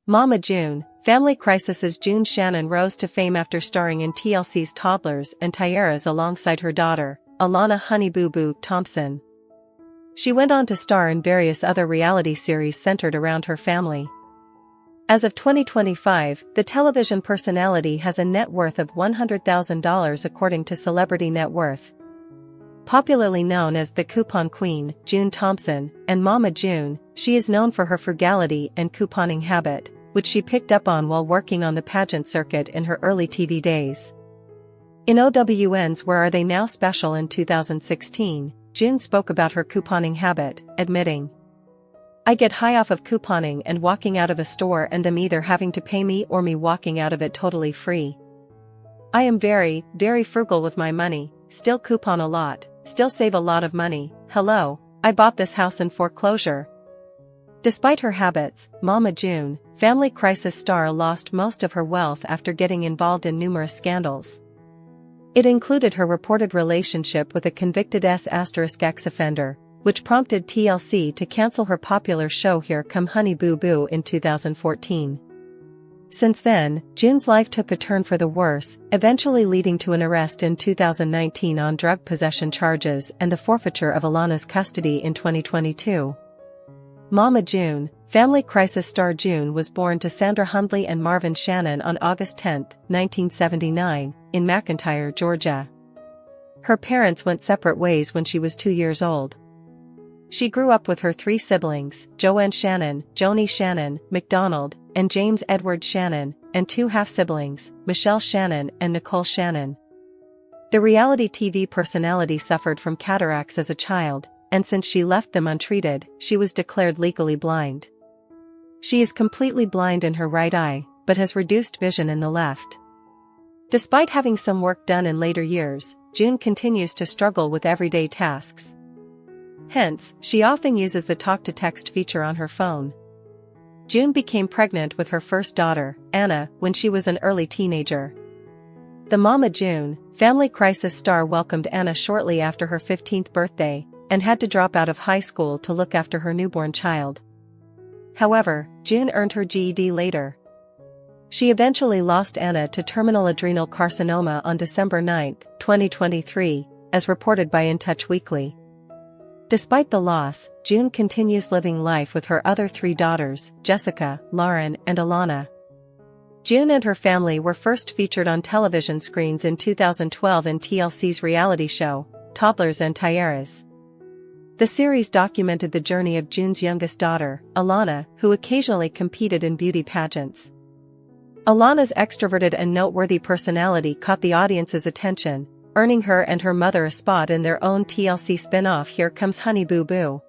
Mama June, Family Crisis's June Shannon rose to fame after starring in TLC's Toddlers and Tiaras alongside her daughter, Alana "Honey Boo Boo" Thompson. She went on to star in various other reality series centered around her family. As of 2025, the television personality has a net worth of $100,000 according to Celebrity Net Worth. Popularly known as the Coupon Queen, June Thompson, and Mama June, she is known for her frugality and couponing habit, which she picked up on while working on the pageant circuit in her early TV days. In OWN's Where Are They Now special in 2016, June spoke about her couponing habit, admitting, "I get high off of couponing and walking out of a store and them either having to pay me or me walking out of it totally free. I am very, very frugal with my money, still coupon a lot, still save a lot of money. Hello, I bought this house in foreclosure." Despite her habits, Mama June, Family Crisis star, lost most of her wealth after getting involved in numerous scandals. It included her reported relationship with a convicted ex-offender, which prompted TLC to cancel her popular show Here Come Honey Boo Boo in 2014. Since then, June's life took a turn for the worse, eventually leading to an arrest in 2019 on drug possession charges and the forfeiture of Alana's custody in 2022. Mama June, Family Crisis star June was born to Sandra Hundley and Marvin Shannon on August 10, 1979, in McIntyre, Georgia. Her parents went separate ways when she was 2 years old. She grew up with her three siblings, Joanne Shannon, Joni Shannon, McDonald, and James Edward Shannon, and two half-siblings, Michelle Shannon and Nicole Shannon. The reality TV personality suffered from cataracts as a child, and since she left them untreated, she was declared legally blind. She is completely blind in her right eye, but has reduced vision in the left. Despite having some work done in later years, June continues to struggle with everyday tasks. Hence, she often uses the talk-to-text feature on her phone. June became pregnant with her first daughter, Anna, when she was an early teenager. The Mama June, Family Crisis star welcomed Anna shortly after her 15th birthday, and had to drop out of high school to look after her newborn child. However, June earned her GED later. She eventually lost Anna to terminal adrenal carcinoma on December 9, 2023, as reported by In Touch Weekly. Despite the loss, June continues living life with her other three daughters, Jessica, Lauren, and Alana. June and her family were first featured on television screens in 2012 in TLC's reality show, Toddlers and Tiaras. The series documented the journey of June's youngest daughter, Alana, who occasionally competed in beauty pageants. Alana's extroverted and noteworthy personality caught the audience's attention, earning her and her mother a spot in their own TLC spin-off Here Comes Honey Boo Boo.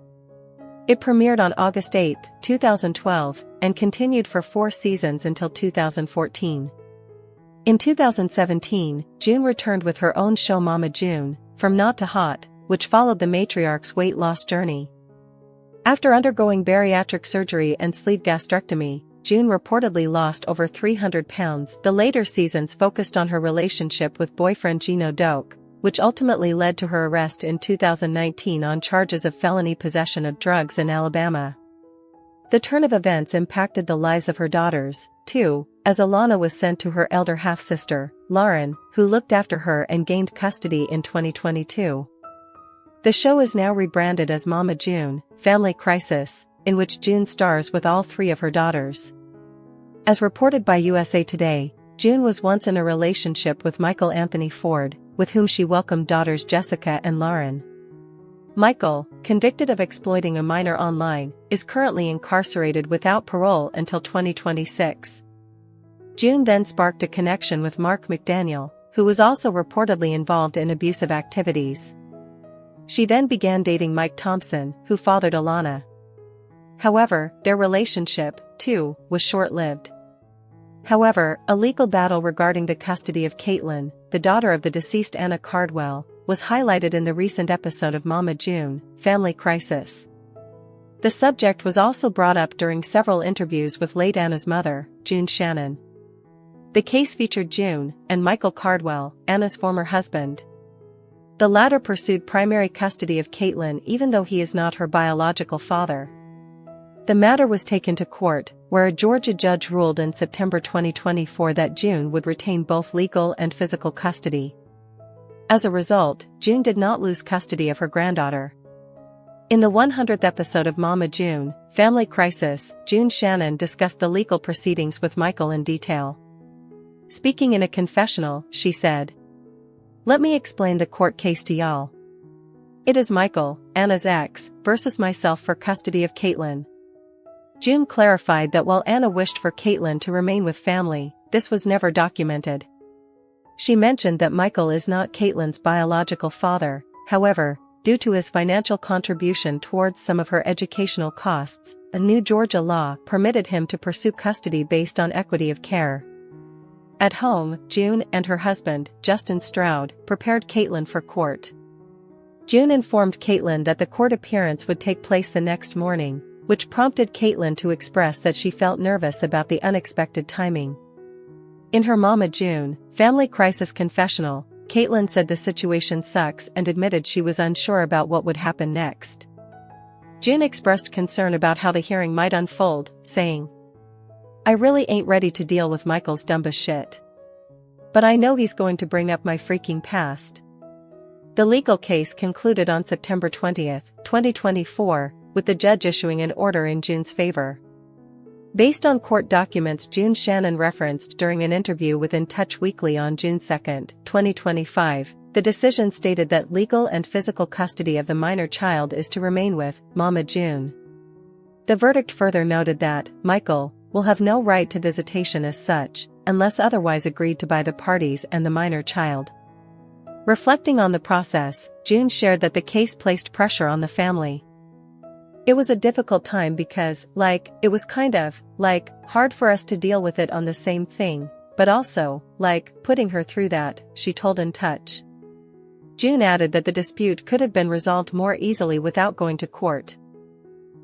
It premiered on August 8, 2012, and continued for 4 seasons until 2014. In 2017, June returned with her own show Mama June, From Not to Hot, which followed the matriarch's weight loss journey. After undergoing bariatric surgery and sleeve gastrectomy, June reportedly lost over 300 pounds. The later seasons focused on her relationship with boyfriend Gino Doak, which ultimately led to her arrest in 2019 on charges of felony possession of drugs in Alabama. The turn of events impacted the lives of her daughters, too, as Alana was sent to her elder half-sister, Lauren, who looked after her and gained custody in 2022. The show is now rebranded as Mama June, Family Crisis, in which June stars with all three of her daughters. As reported by USA Today, June was once in a relationship with Michael Anthony Ford, with whom she welcomed daughters Jessica and Lauren. Michael, convicted of exploiting a minor online, is currently incarcerated without parole until 2026. June then sparked a connection with Mark McDaniel, who was also reportedly involved in abusive activities. She then began dating Mike Thompson, who fathered Alana. However, their relationship, too, was short-lived. However, a legal battle regarding the custody of Kaitlyn, the daughter of the deceased Anna Cardwell, was highlighted in the recent episode of Mama June, Family Crisis. The subject was also brought up during several interviews with late Anna's mother, June Shannon. The case featured June and Michael Cardwell, Anna's former husband. The latter pursued primary custody of Kaitlyn even though he is not her biological father. The matter was taken to court, where a Georgia judge ruled in September 2024 that June would retain both legal and physical custody. As a result, June did not lose custody of her granddaughter. In the 100th episode of Mama June, Family Crisis, Shannon discussed the legal proceedings with Michael in detail. Speaking in a confessional, she said, "Let me explain the court case to y'all. It is Michael, Anna's ex, versus myself for custody of Kaitlyn." June clarified that while Anna wished for Kaitlyn to remain with family, this was never documented. She mentioned that Michael is not Kaitlyn's biological father, however, due to his financial contribution towards some of her educational costs, a new Georgia law permitted him to pursue custody based on equity of care. At home, June and her husband, Justin Stroud, prepared Kaitlyn for court. June informed Kaitlyn that the court appearance would take place the next morning, which prompted Kaitlyn to express that she felt nervous about the unexpected timing. In her Mama June, Family Crisis confessional, Kaitlyn said the situation sucks and admitted she was unsure about what would happen next. June expressed concern about how the hearing might unfold, saying, "I really ain't ready to deal with Michael's dumbest shit. But I know he's going to bring up my freaking past." The legal case concluded on September 20, 2024, with the judge issuing an order in June's favor. Based on court documents Shannon referenced during an interview with In Touch Weekly on June 2, 2025, the decision stated that legal and physical custody of the minor child is to remain with Mama June. The verdict further noted that Michael will have no right to visitation as such, unless otherwise agreed to by the parties and the minor child. Reflecting on the process, June shared that the case placed pressure on the family. "It was a difficult time because, it was kind of, hard for us to deal with it on the same thing, but also, putting her through that," she told In Touch. June added that the dispute could have been resolved more easily without going to court.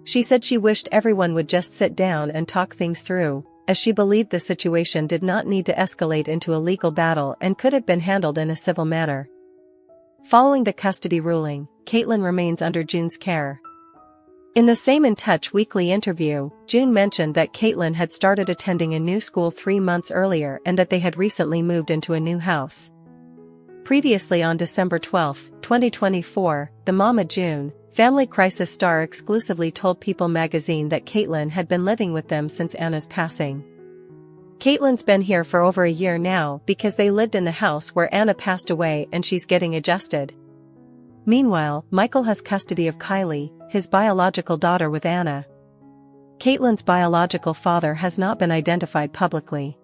She said she wished everyone would just sit down and talk things through, as she believed the situation did not need to escalate into a legal battle and could have been handled in a civil manner. Following the custody ruling, Kaitlyn remains under June's care. In the same In Touch Weekly interview, June mentioned that Kaitlyn had started attending a new school 3 months earlier and that they had recently moved into a new house. Previously on December 12, 2024, the Mama June, Family Crisis star exclusively told People magazine that Kaitlyn had been living with them since Anna's passing. "Kaitlyn's been here for over a year now because they lived in the house where Anna passed away and she's getting adjusted." Meanwhile, Michael has custody of Kylie, his biological daughter with Anna. Kaitlyn's biological father has not been identified publicly.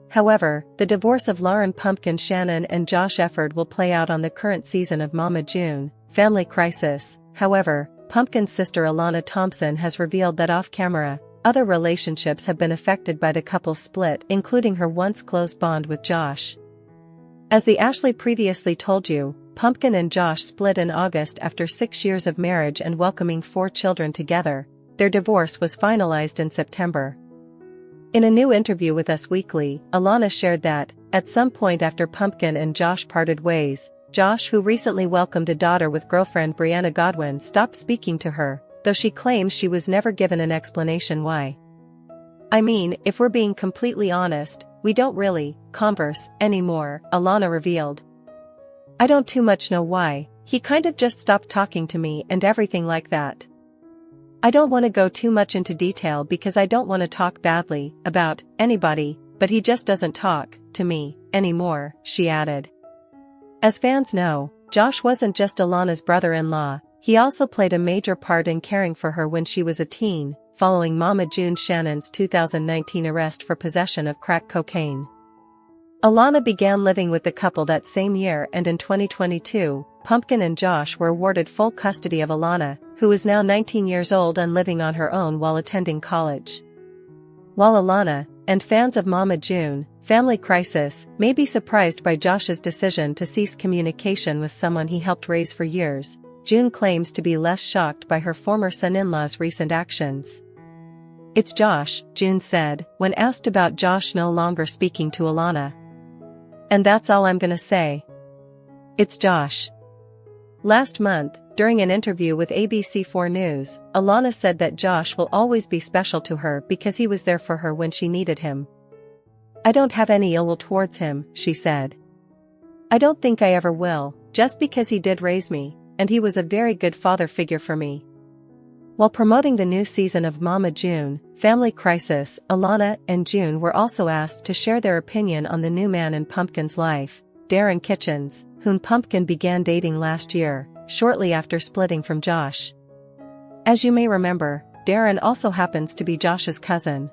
However, the divorce of Lauren Pumpkin Shannon and Josh Efford will play out on the current season of Mama June, Family Crisis. However, Pumpkin's sister Alana Thompson has revealed that off-camera, other relationships have been affected by the couple's split, including her once close bond with Josh. As the Ashley previously told you, Pumpkin and Josh split in August after 6 years of marriage and welcoming 4 children together. Their divorce was finalized in September. In a new interview with Us Weekly, Alana shared that, at some point after Pumpkin and Josh parted ways, Josh, who recently welcomed a daughter with girlfriend Brianna Godwin, stopped speaking to her, though she claims she was never given an explanation why. "I mean, if we're being completely honest, we don't really converse anymore," Alana revealed. "I don't too much know why, he kind of just stopped talking to me and everything like that. I don't want to go too much into detail because I don't want to talk badly about anybody, but he just doesn't talk to me anymore," she added. As fans know, Josh wasn't just Alana's brother-in-law, he also played a major part in caring for her when she was a teen, following Mama June Shannon's 2019 arrest for possession of crack cocaine. Alana began living with the couple that same year, and in 2022, Pumpkin and Josh were awarded full custody of Alana, who is now 19 years old and living on her own while attending college. While Alana, and fans of Mama June, Family Crisis, may be surprised by Josh's decision to cease communication with someone he helped raise for years, June claims to be less shocked by her former son-in-law's recent actions. "It's Josh," June said, when asked about Josh no longer speaking to Alana. "And that's all I'm gonna say. It's Josh." Last month, During an interview with ABC4 News, Alana said that Josh will always be special to her because he was there for her when she needed him. "I don't have any ill will towards him," she said. "I don't think I ever will, just because he did raise me, and he was a very good father figure for me." While promoting the new season of Mama June, Family Crisis, Alana and June were also asked to share their opinion on the new man in Pumpkin's life, Darren Kitchens, whom Pumpkin began dating last year, shortly after splitting from Josh. As you may remember, Darren also happens to be Josh's cousin.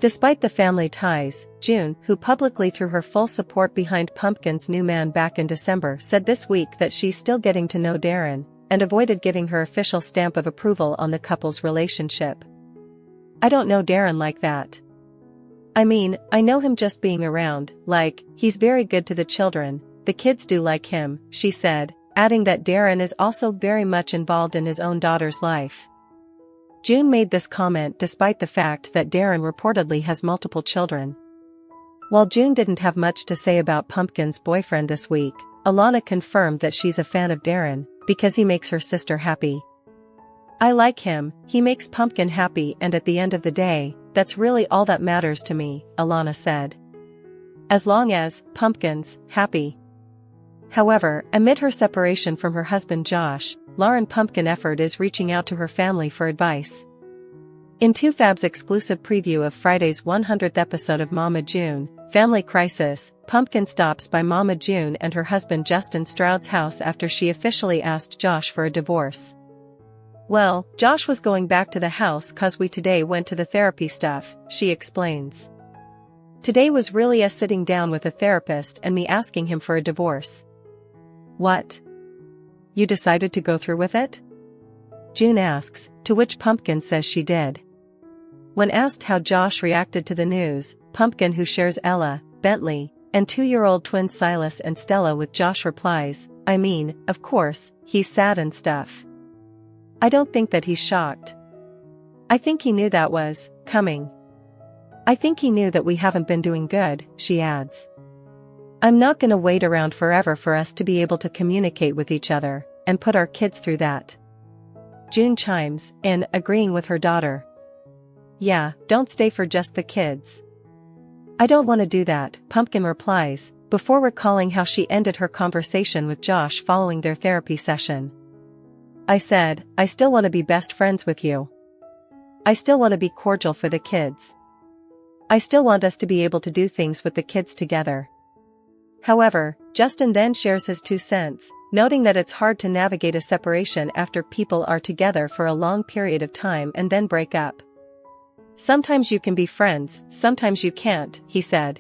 Despite the family ties, June, who publicly threw her full support behind Pumpkin's new man back in December, said this week that she's still getting to know Darren, and avoided giving her official stamp of approval on the couple's relationship. "I don't know Darren like that. I mean, I know him just being around, like, he's very good to the children, the kids do like him," she said, adding that Darren is also very much involved in his own daughter's life. June made this comment despite the fact that Darren reportedly has multiple children. While June didn't have much to say about Pumpkin's boyfriend this week, Alana confirmed that she's a fan of Darren, because he makes her sister happy. "I like him, he makes Pumpkin happy, and at the end of the day, that's really all that matters to me," Alana said. "As long as Pumpkin's happy." However, amid her separation from her husband Josh, Lauren Pumpkin Efford is reaching out to her family for advice. In 2Fab's exclusive preview of Friday's 100th episode of Mama June, Family Crisis, Pumpkin stops by Mama June and her husband Justin Stroud's house after she officially asked Josh for a divorce. "Well, Josh was going back to the house 'cause we today went to the therapy stuff," she explains. "Today was really us sitting down with a therapist and me asking him for a divorce." "What? You decided to go through with it?" June asks, to which Pumpkin says she did. When asked how Josh reacted to the news, Pumpkin, who shares Ella, Bentley, and 2-year-old twins Silas and Stella with Josh, replies, "I mean, of course, he's sad and stuff. I don't think that he's shocked. I think he knew that was coming. I think he knew that we haven't been doing good," she adds. "I'm not gonna wait around forever for us to be able to communicate with each other, and put our kids through that." June chimes in, agreeing with her daughter. "Yeah, don't stay for just the kids." "I don't want to do that," Pumpkin replies, before recalling how she ended her conversation with Josh following their therapy session. "I said, I still want to be best friends with you. I still want to be cordial for the kids. I still want us to be able to do things with the kids together." However, Justin then shares his 2 cents, noting that it's hard to navigate a separation after people are together for a long period of time and then break up. "Sometimes you can be friends, sometimes you can't," he said.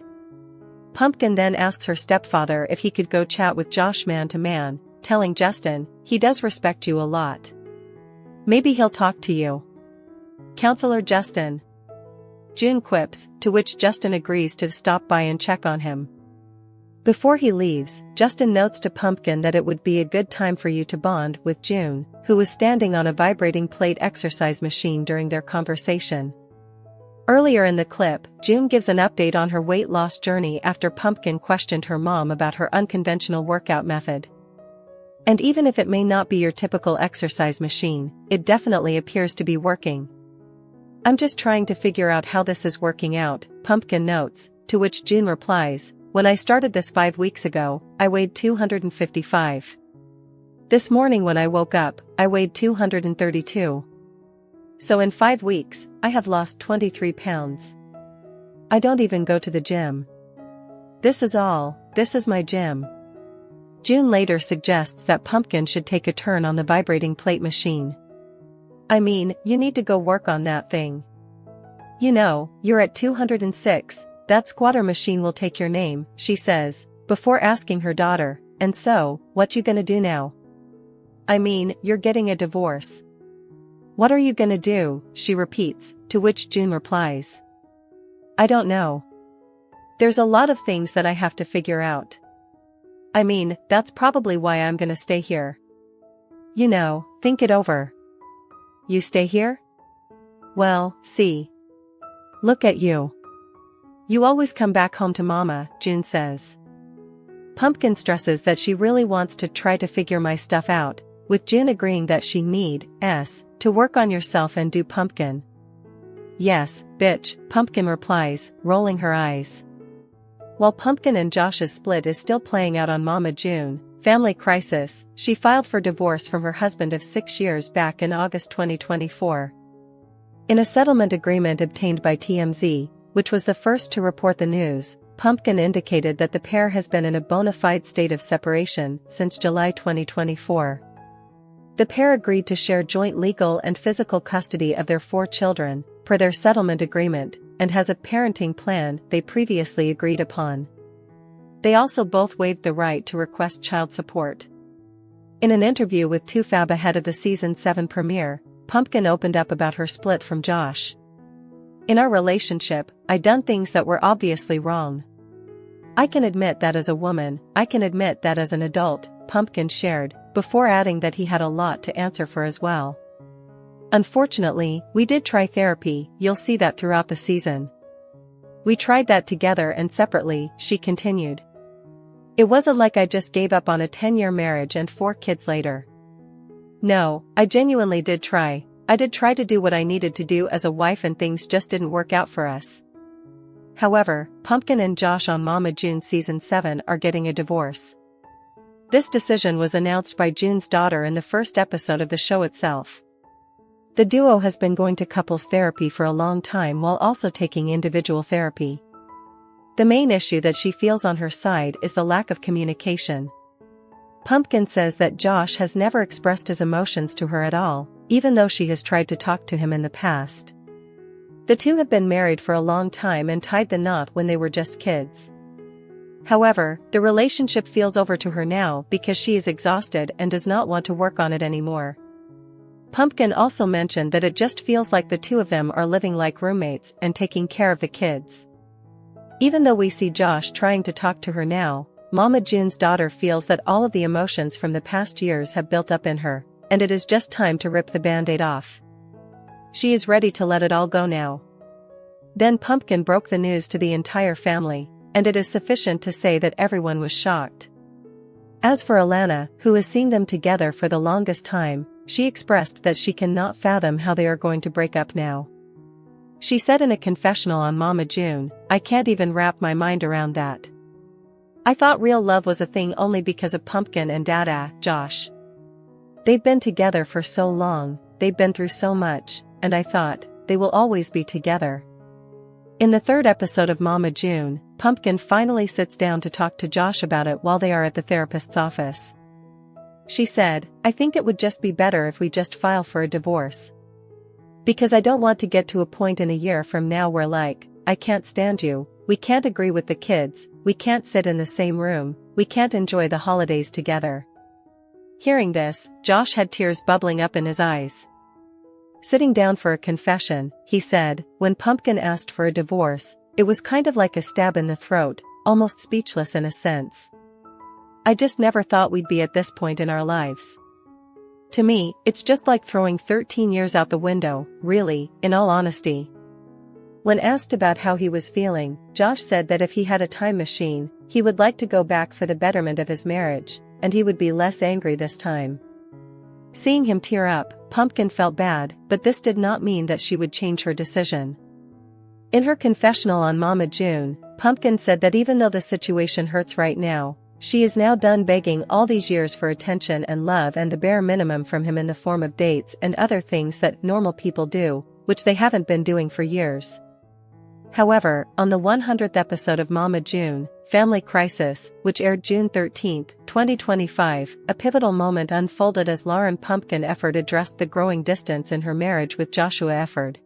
Pumpkin then asks her stepfather if he could go chat with Josh man to man, telling Justin, "He does respect you a lot. Maybe he'll talk to you." "Counselor Justin." June quips, to which Justin agrees to stop by and check on him. Before he leaves, Justin notes to Pumpkin that it would be a good time for you to bond with June, who was standing on a vibrating plate exercise machine during their conversation. Earlier in the clip, June gives an update on her weight loss journey after Pumpkin questioned her mom about her unconventional workout method. "And even if it may not be your typical exercise machine, it definitely appears to be working. I'm just trying to figure out how this is working out," Pumpkin notes, to which June replies, "When I started this 5 weeks ago, I weighed 255. This morning when I woke up, I weighed 232. So in 5 weeks, I have lost 23 pounds. I don't even go to the gym. This is my gym." June later suggests that Pumpkin should take a turn on the vibrating plate machine. "I mean, you need to go work on that thing. You know, you're at 206, that squatter machine will take your name," she says, before asking her daughter, "And so, what you gonna do now?" "I mean, you're getting a divorce." "What are you gonna do?" she repeats, to which June replies, "I don't know. There's a lot of things that I have to figure out. I mean, that's probably why I'm gonna stay here. You know, think it over." "You stay here?" "Well, see. Look at you. You always come back home to Mama," June says. Pumpkin stresses that she really wants to try to figure my stuff out, with June agreeing that she needs to work on yourself and do Pumpkin. Yes, bitch, Pumpkin replies, rolling her eyes. While Pumpkin and Josh's split is still playing out on Mama June, family crisis, she filed for divorce from her husband of 6 years back in August 2024. In a settlement agreement obtained by TMZ, which was the first to report the news, Pumpkin indicated that the pair has been in a bona fide state of separation since July 2024. The pair agreed to share joint legal and physical custody of their 4 children, per their settlement agreement, and has a parenting plan they previously agreed upon. They also both waived the right to request child support. In an interview with 2Fab ahead of the Season 7 premiere, Pumpkin opened up about her split from Josh. In our relationship, I done things that were obviously wrong. I can admit that as a woman, I can admit that as an adult, Pumpkin shared, before adding that he had a lot to answer for as well. Unfortunately, we did try therapy, you'll see that throughout the season. We tried that together and separately, she continued. It wasn't like I just gave up on a 10-year marriage and 4 kids later. No, I genuinely did try. I did try to do what I needed to do as a wife and things just didn't work out for us. However, Pumpkin and Josh on Mama June Season 7 are getting a divorce. This decision was announced by June's daughter in the first episode of the show itself. The duo has been going to couples therapy for a long time while also taking individual therapy. The main issue that she feels on her side is the lack of communication. Pumpkin says that Josh has never expressed his emotions to her at all, even though she has tried to talk to him in the past. The two have been married for a long time and tied the knot when they were just kids. However, the relationship feels over to her now because she is exhausted and does not want to work on it anymore. Pumpkin also mentioned that it just feels like the two of them are living like roommates and taking care of the kids. Even though we see Josh trying to talk to her now, Mama June's daughter feels that all of the emotions from the past years have built up in her, and it is just time to rip the band-aid off. She is ready to let it all go now. Then Pumpkin broke the news to the entire family, and it is sufficient to say that everyone was shocked. As for Alana, who has seen them together for the longest time, she expressed that she cannot fathom how they are going to break up now. She said in a confessional on Mama June, "I can't even wrap my mind around that. I thought real love was a thing only because of Pumpkin and Dada, Josh. They've been together for so long, they've been through so much, and I thought, they will always be together." In the 3rd episode of Mama June, Pumpkin finally sits down to talk to Josh about it while they are at the therapist's office. She said, "I think it would just be better if we just file for a divorce. Because I don't want to get to a point in a year from now where like, I can't stand you, we can't agree with the kids, we can't sit in the same room, we can't enjoy the holidays together." Hearing this, Josh had tears bubbling up in his eyes. Sitting down for a confession, he said, when Pumpkin asked for a divorce, it was kind of like a stab in the throat, almost speechless in a sense. "I just never thought we'd be at this point in our lives. To me, it's just like throwing 13 years out the window, really, in all honesty." When asked about how he was feeling, Josh said that if he had a time machine, he would like to go back for the betterment of his marriage, and he would be less angry this time. Seeing him tear up, Pumpkin felt bad, but this did not mean that she would change her decision. In her confessional on Mama June, Pumpkin said that even though the situation hurts right now, she is now done begging all these years for attention and love and the bare minimum from him in the form of dates and other things that normal people do, which they haven't been doing for years. However, on the 100th episode of Mama June, Family Crisis, which aired June 13, 2025, a pivotal moment unfolded as Lauren Pumpkin Efford addressed the growing distance in her marriage with Joshua Efford.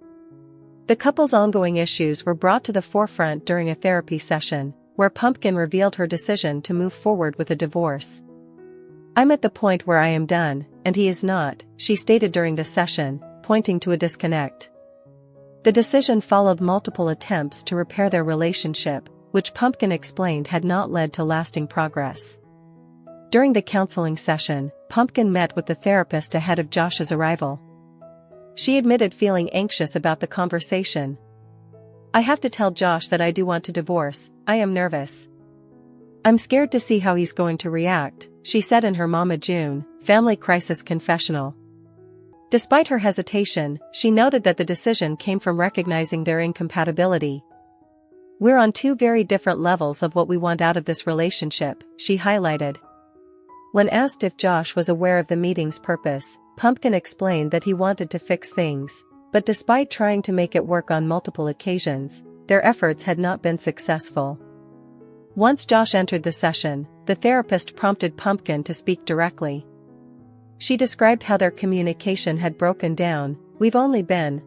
The couple's ongoing issues were brought to the forefront during a therapy session, where Pumpkin revealed her decision to move forward with a divorce. "I'm at the point where I am done, and he is not," she stated during the session, pointing to a disconnect. The decision followed multiple attempts to repair their relationship, which Pumpkin explained had not led to lasting progress. During the counseling session, Pumpkin met with the therapist ahead of Josh's arrival. She admitted feeling anxious about the conversation. "I have to tell Josh that I do want to divorce, I am nervous. I'm scared to see how he's going to react, she said in her Mama June, Family Crisis Confessional. Despite her hesitation, she noted that the decision came from recognizing their incompatibility. We're on two very different levels of what we want out of this relationship, she highlighted. When asked if Josh was aware of the meeting's purpose, Pumpkin explained that he wanted to fix things, but despite trying to make it work on multiple occasions, their efforts had not been successful. Once Josh entered the session, the therapist prompted Pumpkin to speak directly. She described how their communication had broken down. We've only been,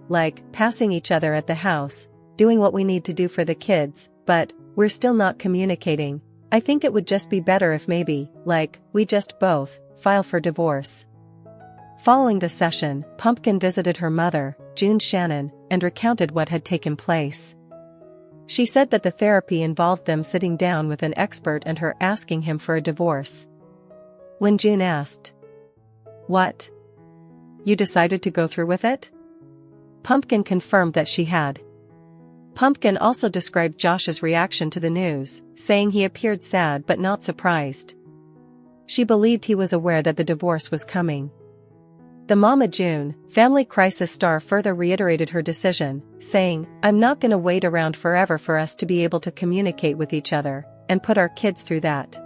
passing each other at the house, doing what we need to do for the kids, but we're still not communicating. I think it would just be better if maybe, we just both file for divorce. Following the session, Pumpkin visited her mother, June Shannon, and recounted what had taken place. She said that the therapy involved them sitting down with an expert and her asking him for a divorce. When June asked, "What? You decided to go through with it?" Pumpkin confirmed that she had. Pumpkin also described Josh's reaction to the news, saying he appeared sad but not surprised. She believed he was aware that the divorce was coming. The Mama June, Family Crisis star further reiterated her decision, saying, "I'm not gonna wait around forever for us to be able to communicate with each other, and put our kids through that."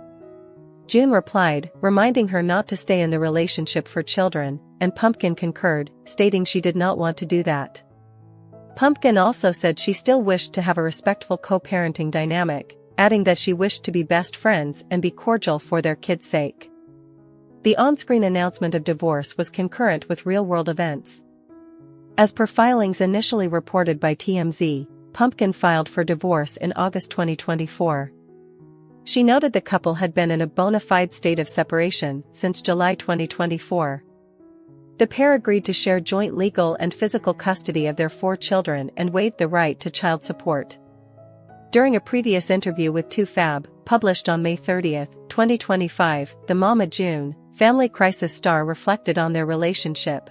June replied, reminding her not to stay in the relationship for children, and Pumpkin concurred, stating she did not want to do that. Pumpkin also said she still wished to have a respectful co-parenting dynamic, adding that she wished to be best friends and be cordial for their kids' sake. The on-screen announcement of divorce was concurrent with real-world events. As per filings initially reported by TMZ, Pumpkin filed for divorce in August 2024. She noted the couple had been in a bona fide state of separation since July 2024. The pair agreed to share joint legal and physical custody of their 4 children and waived the right to child support. During a previous interview with 2Fab, published on May 30, 2025, the Mama June, Family Crisis star reflected on their relationship.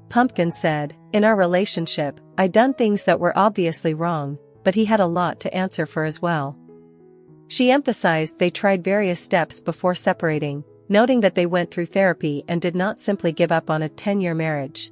Pumpkin said, "In our relationship, I done things that were obviously wrong, but he had a lot to answer for as well." She emphasized they tried various steps before separating, noting that they went through therapy and did not simply give up on a 10-year marriage.